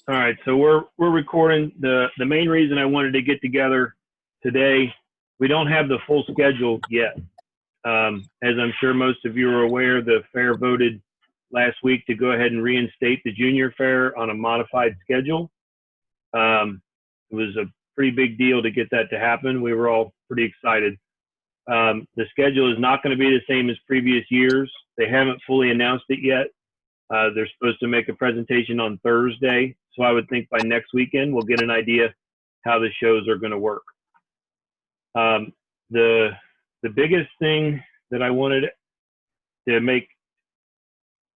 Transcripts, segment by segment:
All right, so we're recording. The main reason I wanted to get together today, we don't have the full schedule yet. As I'm sure most of you are aware, the fair voted last week to go ahead and reinstate the junior fair on a modified schedule. It was a pretty big deal to get that to happen. We were all pretty excited. The schedule is not going to be the same as previous years. They haven't fully announced it yet. They're supposed to make a presentation on Thursday. So I would think by next weekend, we'll get an idea how the shows are going to work. The biggest thing that I wanted to make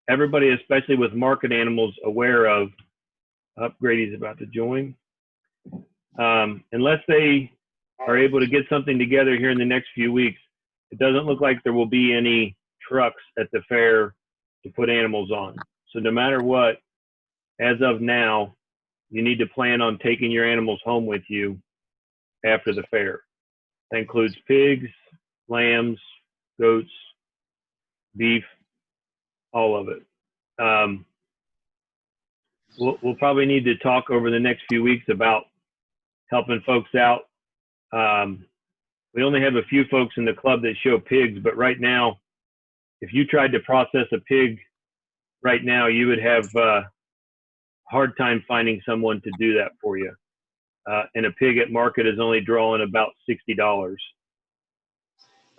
everybody, especially with market animals, aware of, Grady's about to join. Unless they are able to get something together here in the next few weeks, it doesn't look like there will be any trucks at the fair to put animals on. So no matter what, as of now, you need to plan on taking your animals home with you after the fair. That includes pigs, lambs, goats, beef, all of it. We'll probably need to talk over the next few weeks about helping folks out. We only have a few folks in the club that show pigs, but right now, if you tried to process a pig right now, you would have a hard time finding someone to do that for you. And a pig at market is only drawing about $60.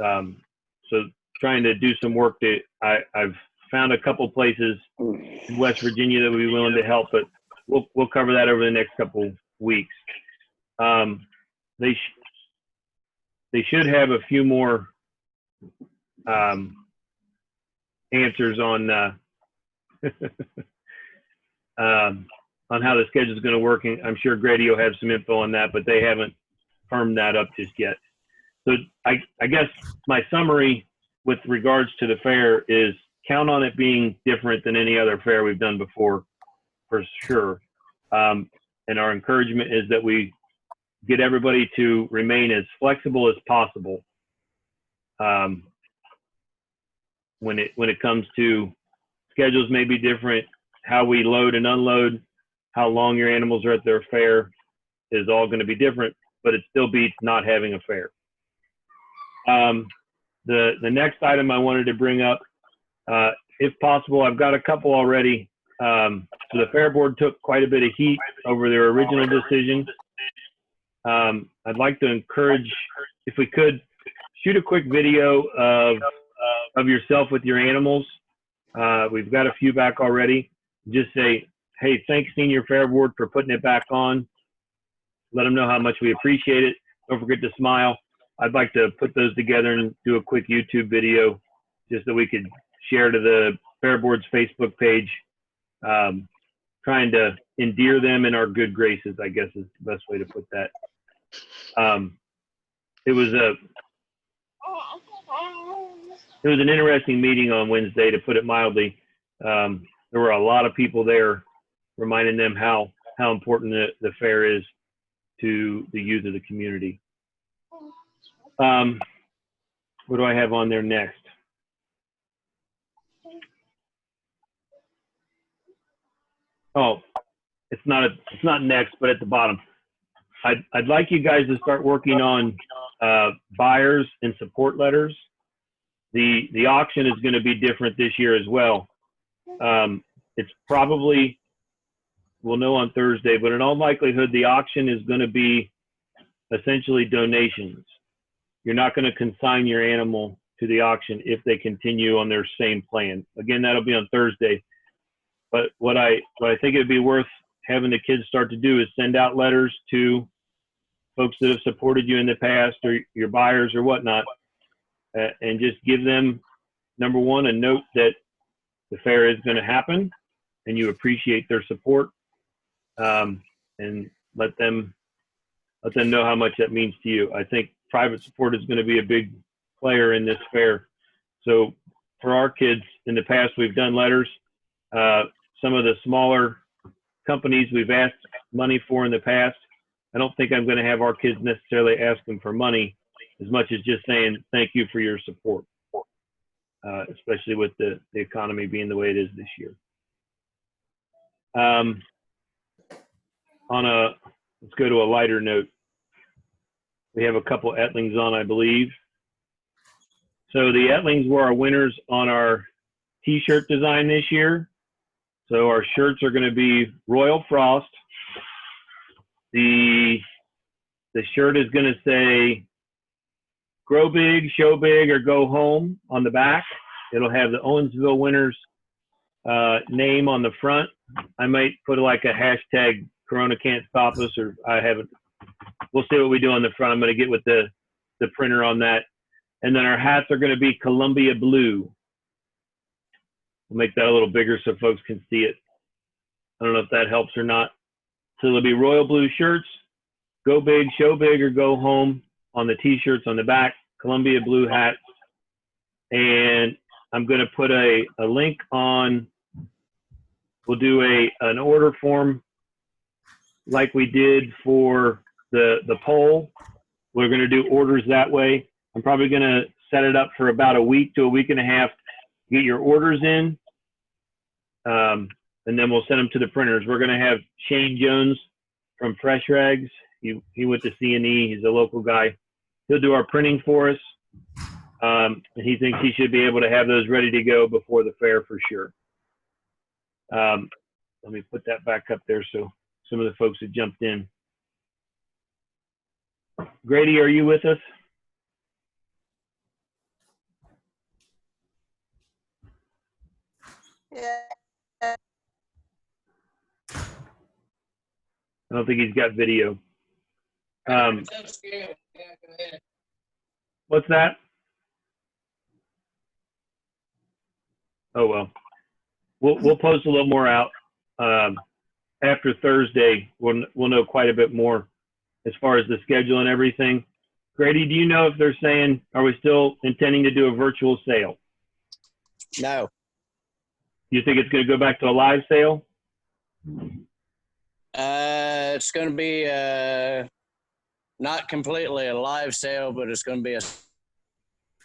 So trying to do some work I've found a couple places in West Virginia that would be willing to help, but we'll cover that over the next couple weeks. They should have a few more answers on on how the schedule is going to work. And I'm sure Grady will have some info on that, but they haven't firmed that up just yet. So I guess my summary with regards to the fair is count on it being different than any other fair we've done before, for sure. And our encouragement is that we get everybody to remain as flexible as possible when it comes to schedules may be different, how we load and unload, how long your animals are at their fair is all going to be different, but it still beats not having a fair. The next item I wanted to bring up, if possible, I've got a couple already. So the fair board took quite a bit of heat over their original decision. I'd like to encourage, if we could, shoot a quick video of yourself with your animals. We've got a few back already. Just say, hey, thanks Senior Fair Board for putting it back on. Let them know how much we appreciate it. Don't forget to smile. I'd like to put those together and do a quick YouTube video just so we could share to the Fair Board's Facebook page. Trying to endear them in our good graces, I guess is the best way to put that. It was an interesting meeting on Wednesday, to put it mildly. There were a lot of people there reminding them how important the fair is to the youth of the community. What do I have on there next? Oh, it's not next, but at the bottom. I'd like you guys to start working on buyers and support letters. The auction is going to be different this year as well. It's probably, we'll know on Thursday, but in all likelihood, the auction is going to be essentially donations. You're not going to consign your animal to the auction if they continue on their same plan. Again, that'll be on Thursday. But what I think it'd be worth having the kids start to do is send out letters to folks that have supported you in the past, or your buyers or whatnot, and just give them, number one, a note that the fair is going to happen and you appreciate their support, and let them know how much that means to you. I think private support is going to be a big player in this fair. So for our kids, in the past, we've done letters. Some of the smaller companies we've asked money for in the past, I don't think I'm going to have our kids necessarily ask them for money as much as just saying thank you for your support, especially with the economy being the way it is this year. let's go to a lighter note. We have a couple Etlings on, I believe. So the Etlings were our winners on our t-shirt design this year. So our shirts are going to be Royal Frost. The shirt is going to say grow big, show big, or go home on the back. It'll have the Owensville Winners name on the front. I might put like a hashtag Corona can't stop us, or I haven't. We'll see what we do on the front. I'm going to get with the printer on that. And then our hats are going to be Columbia blue. We'll make that a little bigger so folks can see it. I don't know if that helps or not. So there'll be royal blue shirts, go big, show big, or go home on the t-shirts on the back, Columbia blue hats. And I'm going to put a link on, we'll do an order form like we did for the poll. We're going to do orders that way. I'm probably going to set it up for about a week to a week and a half, get your orders in, and then we'll send them to the printers. We're going to have Shane Jones from Fresh Rags. He went to C&E. He's a local guy. He'll do our printing for us, and he thinks he should be able to have those ready to go before the fair for sure. Let me put that back up there so some of the folks that jumped in. Grady, are you with us? Yeah. I don't think he's got video. What's that? Oh, well. We'll post a little more out. After Thursday, we'll know quite a bit more as far as the schedule and everything. Grady, do you know if they're saying, are we still intending to do a virtual sale? No. You think it's going to go back to a live sale? It's going to be not completely a live sale, but it's going to be a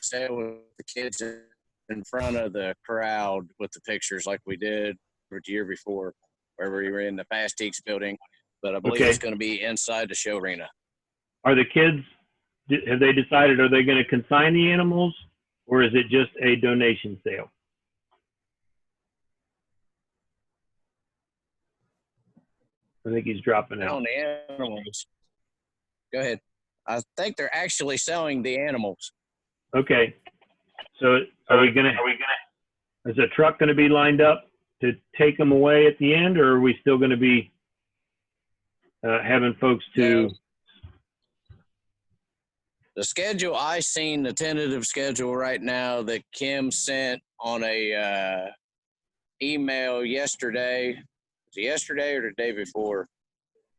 sale with the kids in front of the crowd with the pictures like we did the year before, where we were in the Pastiques building. But I believe it's going to be inside the show arena. Are the kids, have they decided, are they going to consign the animals, or is it just a donation sale? I think he's dropping out. On the animals. Go ahead. I think they're actually selling the animals. Okay. So are we gonna? Is a truck going to be lined up to take them away at the end, or are we still going to be having folks to? The schedule I seen, the tentative schedule right now that Kim sent on a email yesterday. Was it yesterday or the day before?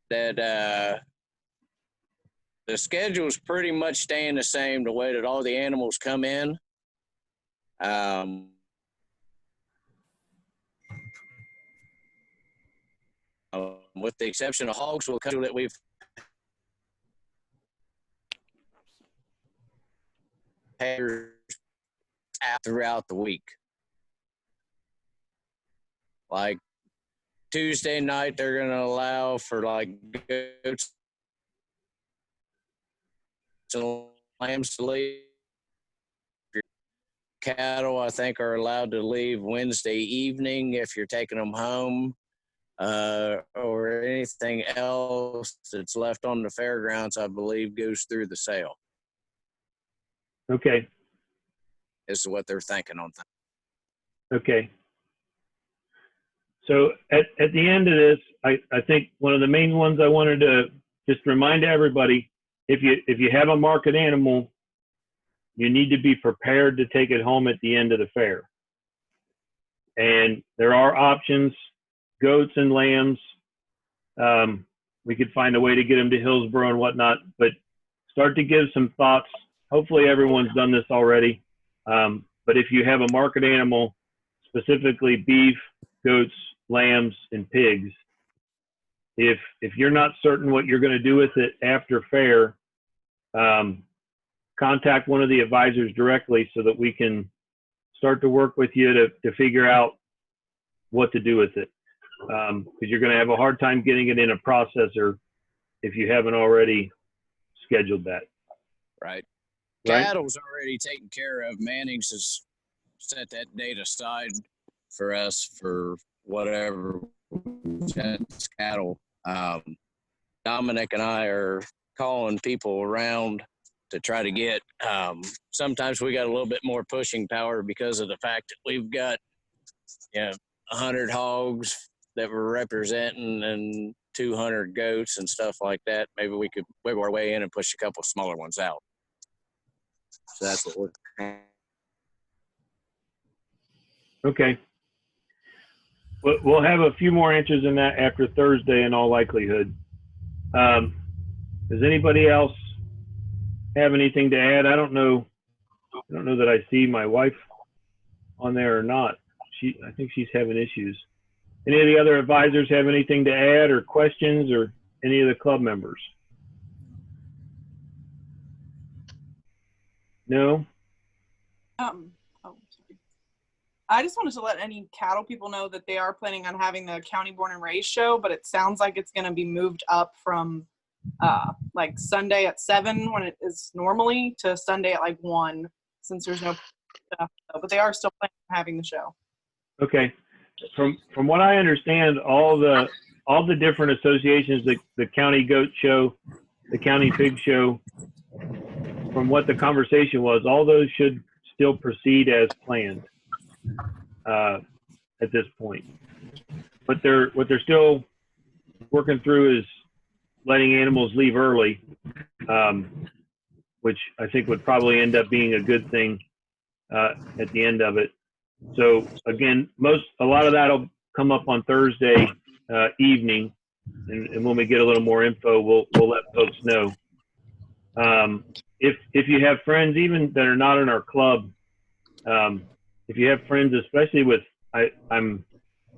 That the schedule is pretty much staying the same. The way that all the animals come in. With the exception of hogs, will come that we've had throughout the week. Like Tuesday night, they're going to allow for like goats and lambs to leave. Cattle, I think, are allowed to leave Wednesday evening if you're taking them home. Or anything else that's left on the fairgrounds, I believe, goes through the sale. Okay. Is what they're thinking on that. Okay. So at the end of this, I think one of the main ones I wanted to just remind everybody, if you have a market animal, you need to be prepared to take it home at the end of the fair. And there are options, goats and lambs. We could find a way to get them to Hillsborough and whatnot, but start to give some thoughts. Hopefully everyone's done this already. But if you have a market animal, specifically beef, goats, lambs, and pigs, if you're not certain what you're going to do with it after fair, contact one of the advisors directly so that we can start to work with you to figure out what to do with it. because you're going to have a hard time getting it in a processor if you haven't already scheduled that. Right. Right? Cattle's already taken care of. Manning's has set that date aside for us for whatever cattle. Dominic and I are calling people around to try to get, sometimes we got a little bit more pushing power because of the fact that we've got, 100 hogs that we're representing and 200 goats and stuff like that. Maybe we could wiggle our way in and push a couple smaller ones out. So that's what we're. Okay. We'll have a few more answers in that after Thursday in all likelihood. Does anybody else have anything to add? I don't know that I see my wife on there or not. I think she's having issues. Any of the other advisors have anything to add or questions, or any of the club members? No? Oh, sorry. I just wanted to let any cattle people know that they are planning on having the County Born and Raised show, but it sounds like it's going to be moved up from like Sunday at 7 when it is normally to Sunday at like 1, since there's no stuff. But they are still planning on having the show. Okay. From what I understand, all the different associations, the county goat show, the county pig show, from what the conversation was, all those should still proceed as planned at this point. But what they're still working through is letting animals leave early, which I think would probably end up being a good thing at the end of it. So again, a lot of that will come up on Thursday evening, and when we get a little more info, we'll let folks know. If you have friends, even that are not in our club, if you have friends, especially with, I'm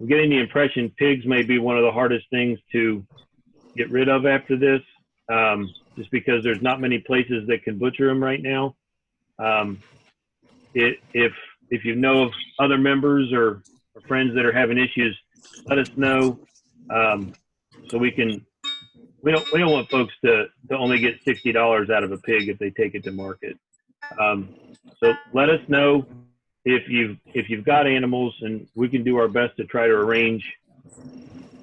getting the impression pigs may be one of the hardest things to get rid of after this, just because there's not many places that can butcher them right now. If you know of other members or friends that are having issues, let us know, so we don't want folks to only get $60 out of a pig if they take it to market. So let us know if you've got animals, and we can do our best to try to arrange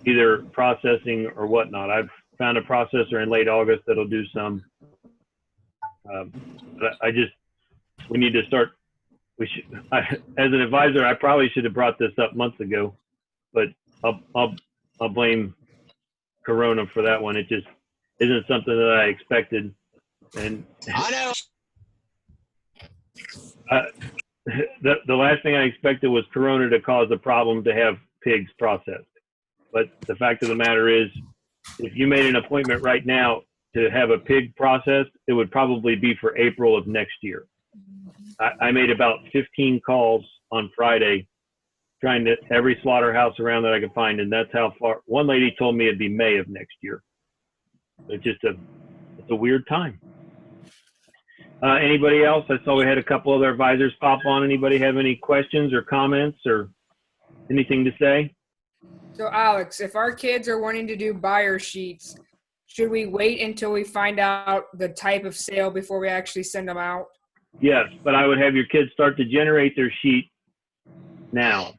either processing or whatnot. I've found a processor in late August that'll do some. But we need to start. As an advisor, I probably should have brought this up months ago, but I'll blame Corona for that one. It just isn't something that I expected. And I know. The last thing I expected was Corona to cause a problem to have pigs processed. But the fact of the matter is, if you made an appointment right now to have a pig processed, it would probably be for April of next year. I made about 15 calls on Friday, trying to every slaughterhouse around that I could find, and that's how far. One lady told me it'd be May of next year. It's just it's a weird time. Anybody else? I saw we had a couple other advisors pop on. Anybody have any questions or comments or anything to say? So Alex, if our kids are wanting to do buyer sheets, should we wait until we find out the type of sale before we actually send them out? Yes, but I would have your kids start to generate their sheet now.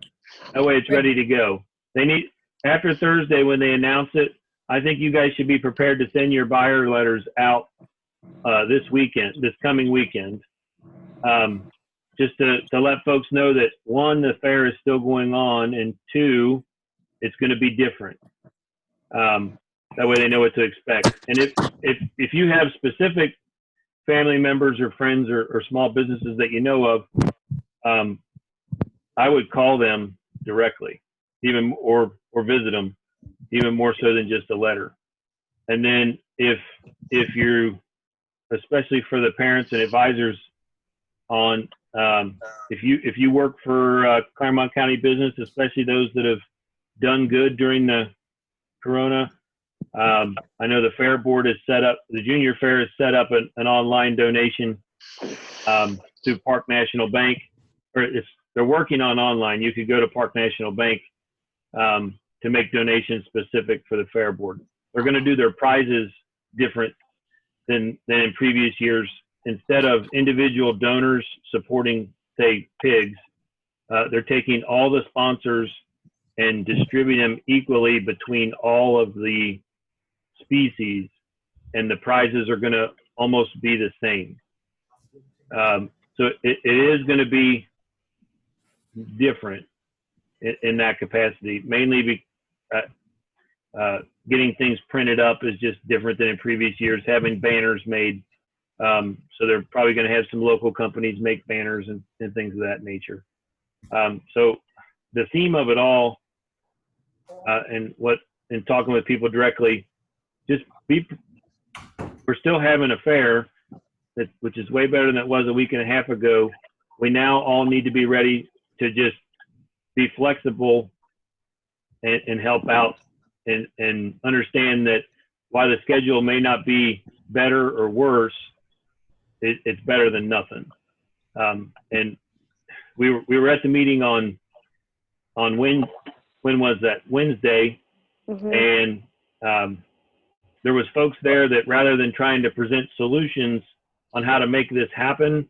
That way it's ready to go. They need, after Thursday when they announce it, I think you guys should be prepared to send your buyer letters out this coming weekend. Just to let folks know that, one, the fair is still going on, and two, it's going to be different. That way they know what to expect. And if you have specific family members or friends or small businesses that you know of, I would call them directly, even or visit them, even more so than just a letter. And then if you, especially for the parents and advisors on, if you work for Claremont County business, especially those that have done good during the Corona, I know the fair board is set up, the junior fair has set up an online donation through Park National Bank, or they're working on online. You could go to Park National Bank to make donations specific for the fair board. They're going to do their prizes different than in previous years. Instead of individual donors supporting, say, pigs, they're taking all the sponsors and distributing them equally between all of the species, and the prizes are going to almost be the same. So it is going to be different in that capacity, mainly getting things printed up is just different than in previous years, having banners made. So they're probably going to have some local companies make banners and things of that nature. So the theme of it all, and talking with people directly, we're still having a fair, which is way better than it was a week and a half ago. We now all need to be ready to just be flexible and help out and understand that while the schedule may not be better or worse, it's better than nothing. And we were at the meeting on when was that? Wednesday. Mm-hmm. And there was folks there that rather than trying to present solutions on how to make this happen,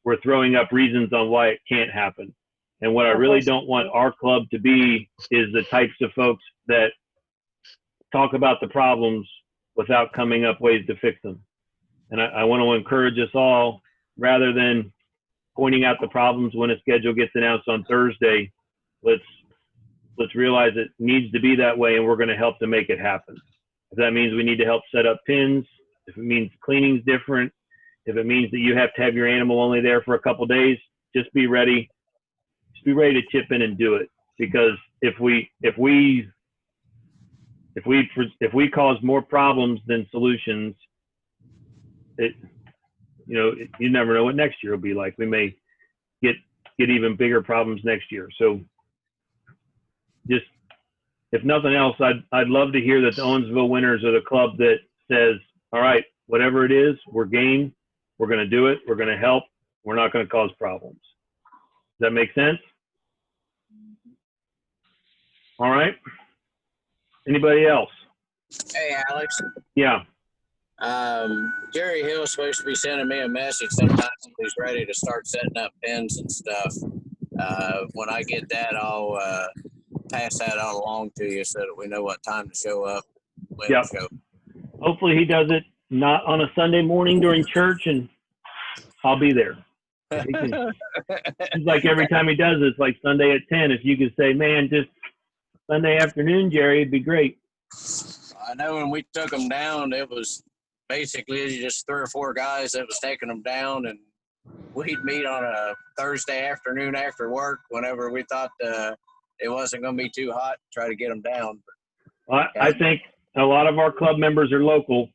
were throwing up reasons on why it can't happen. And what I really don't want our club to be is the types of folks that talk about the problems without coming up ways to fix them. And I want to encourage us all, rather than pointing out the problems when a schedule gets announced on Thursday, let's realize it needs to be that way, and we're going to help to make it happen. If that means we need to help set up pins, if it means cleaning's different, if it means that you have to have your animal only there for a couple days, just be ready. Just be ready to chip in and do it. Because if we cause more problems than solutions, you never know what next year will be like. We may get even bigger problems next year. So just, if nothing else, I'd love to hear that the Owensville Winners are the club that says, all right, whatever it is, we're game. We're going to do it. We're going to help. We're not going to cause problems. Does that make sense? All right. Anybody else? Hey, Alex. Yeah. Jerry Hill's supposed to be sending me a message sometime when he's ready to start setting up pins and stuff. When I get that, I'll pass that out along to you so that we know what time to show up. Yep. Hopefully he does it not on a Sunday morning during church, and I'll be there. It's like every time he does it, it's like Sunday at 10. If you could say, man, just Sunday afternoon, Jerry, it'd be great. I know when we took them down, it was basically just 3 or 4 guys that was taking them down, and we'd meet on a Thursday afternoon after work whenever we thought it wasn't going to be too hot to try to get them down. Well, I think a lot of our club members are local.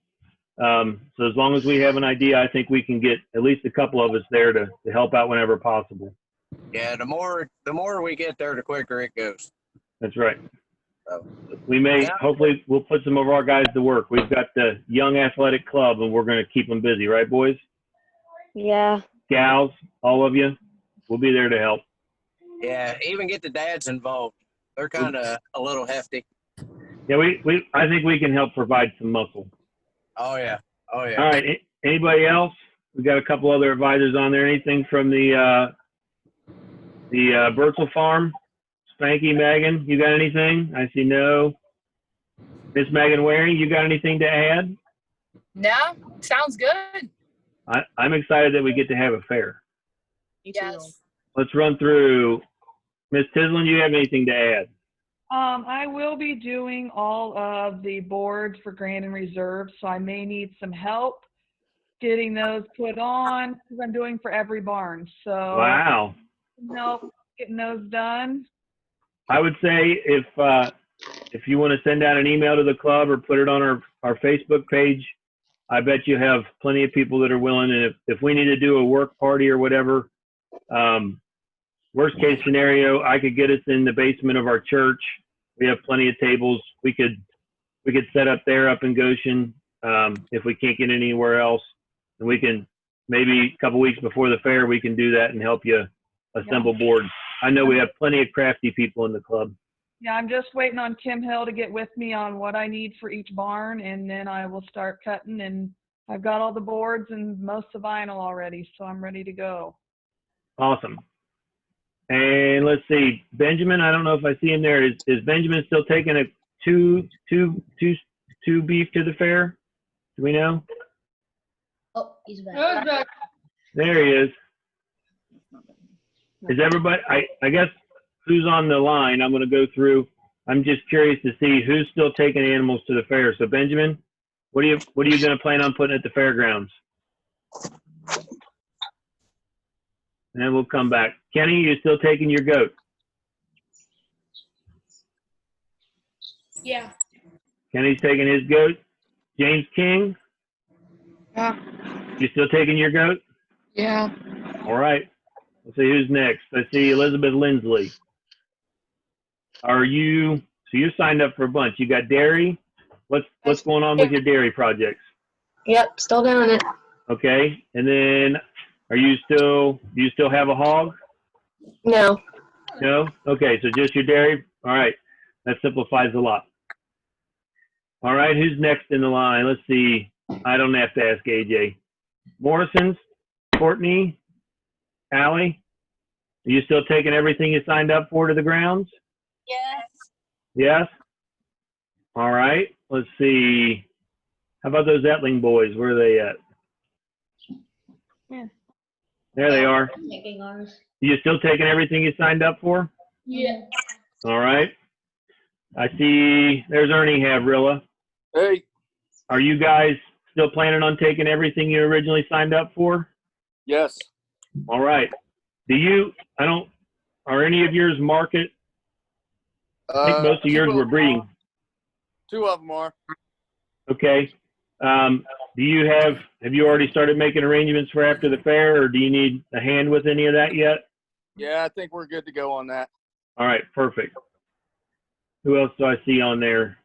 So as long as we have an idea, I think we can get at least a couple of us there to help out whenever possible. Yeah, the more we get there, the quicker it goes. That's right. So we may, hopefully, we'll put some of our guys to work. We've got the young athletic club, and we're going to keep them busy, right, boys? Yeah. Gals, all of you, we'll be there to help. Yeah, even get the dads involved. They're kind of a little hefty. Yeah, I think we can help provide some muscle. Oh yeah. All right. Anybody else? We got a couple other advisors on there. Anything from the Bertzel Farm? Spanky, Megan, you got anything? I see no. Miss Megan Waring, you got anything to add? No, sounds good. I'm excited that we get to have a fair. Yes. Let's run through. Miss Tislin, do you have anything to add? I will be doing all of the boards for Grand and Reserve, so I may need some help getting those put on because I'm doing for every barn. So wow. Help getting those done. I would say if you want to send out an email to the club or put it on our Facebook page, I bet you have plenty of people that are willing. And if we need to do a work party or whatever, worst case scenario, I could get us in the basement of our church. We have plenty of tables. We could set up there up in Goshen if we can't get anywhere else. And we can maybe a couple weeks before the fair, we can do that and help you assemble boards. I know we have plenty of crafty people in the club. Yeah, I'm just waiting on Kim Hill to get with me on what I need for each barn, and then I will start cutting. And I've got all the boards and most of the vinyl already, so I'm ready to go. Awesome. And let's see, Benjamin, I don't know if I see him there. Is Benjamin still taking a two beef to the fair? Do we know? Oh, he's back. There he is. Is everybody, I guess, who's on the line? I'm going to go through. I'm just curious to see who's still taking animals to the fair. So Benjamin, what are you going to plan on putting at the fairgrounds? And then we'll come back. Kenny, you still taking your goat? Yeah. Kenny's taking his goat. James King, Yeah. you still taking your goat? Yeah. All right. Let's see who's next. I see Elizabeth Lindsley. So you're signed up for a bunch. You got dairy. What's going on with your dairy projects? Yep, still doing it. Okay. And then do you still have a hog? No. No? Okay, so just your dairy? All right. That simplifies a lot. All right, who's next in the line? Let's see. I don't have to ask AJ. Morrison's, Courtney, Allie, are you still taking everything you signed up for to the grounds? Yes. Yes? All right, let's see. How about those Etling boys? Where are they at? Yeah. There they are. Taking ours. You still taking everything you signed up for? Yeah. All right. I see there's Ernie Havrilla. Hey. Are you guys still planning on taking everything you originally signed up for? Yes. All right. Are any of yours market? I think most of yours were breeding. Two of them are. Okay. Have you already started making arrangements for after the fair, or do you need a hand with any of that yet? Yeah, I think we're good to go on that. All right, perfect. Who else do I see on there?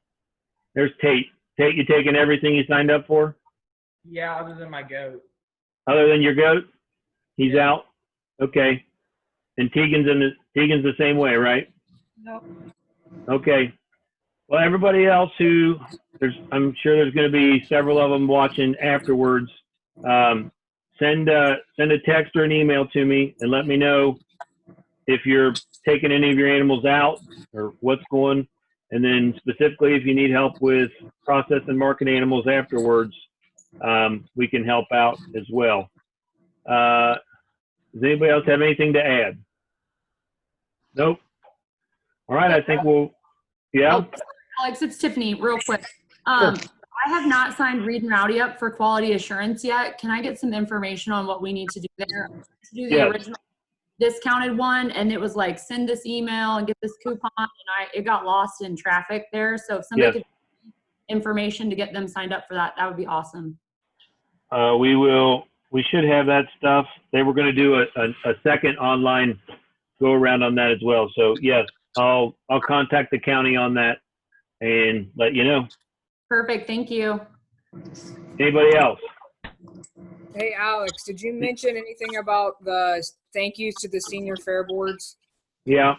There's Tate. Tate, you taking everything you signed up for? Yeah, other than my goat. Other than your goat? He's out? Okay. And Tegan's the same way, right? Nope. Okay. Well, everybody else I'm sure there's going to be several of them watching afterwards. Send a text or an email to me and let me know if you're taking any of your animals out or what's going. And then specifically, if you need help with process and market animals afterwards, we can help out as well. Does anybody else have anything to add? Nope. All right, I think yeah. Oh, Alex, it's Tiffany, real quick. I have not signed Reed and Rowdy up for quality assurance yet. Can I get some information on what we need to do there? To do the original discounted one, and it was like, send this email and get this coupon, and it got lost in traffic there. So if somebody could information to get them signed up for that, that would be awesome. We should have that stuff. They were going to do a second online go around on that as well. So yes, I'll contact the county on that and let you know. Perfect. Thank you. Anybody else? Hey, Alex, did you mention anything about the thank yous to the senior fair boards? Yeah.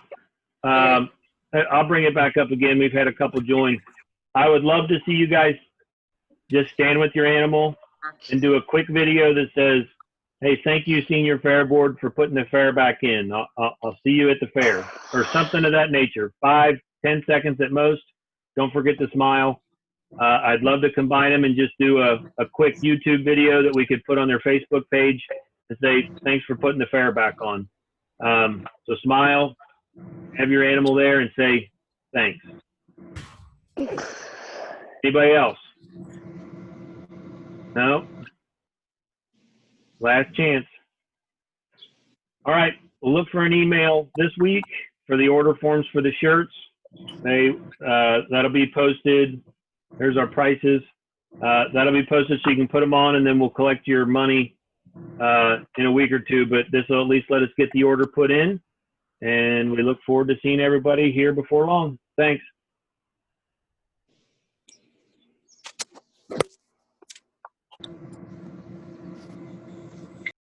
I'll bring it back up again. We've had a couple join. I would love to see you guys just stand with your animal and do a quick video that says, hey, thank you, senior fair board, for putting the fair back in. I'll see you at the fair, or something of that nature. 5-10 seconds at most. Don't forget to smile. I'd love to combine them and just do a quick YouTube video that we could put on their Facebook page to say, thanks for putting the fair back on. So smile, have your animal there, and say, thanks. Anybody else? No? Last chance. All right, we'll look for an email this week for the order forms for the shirts. That'll be posted. There's our prices. That'll be posted so you can put them on, and then we'll collect your money in a week or two. But this will at least let us get the order put in, and we look forward to seeing everybody here before long. Thanks.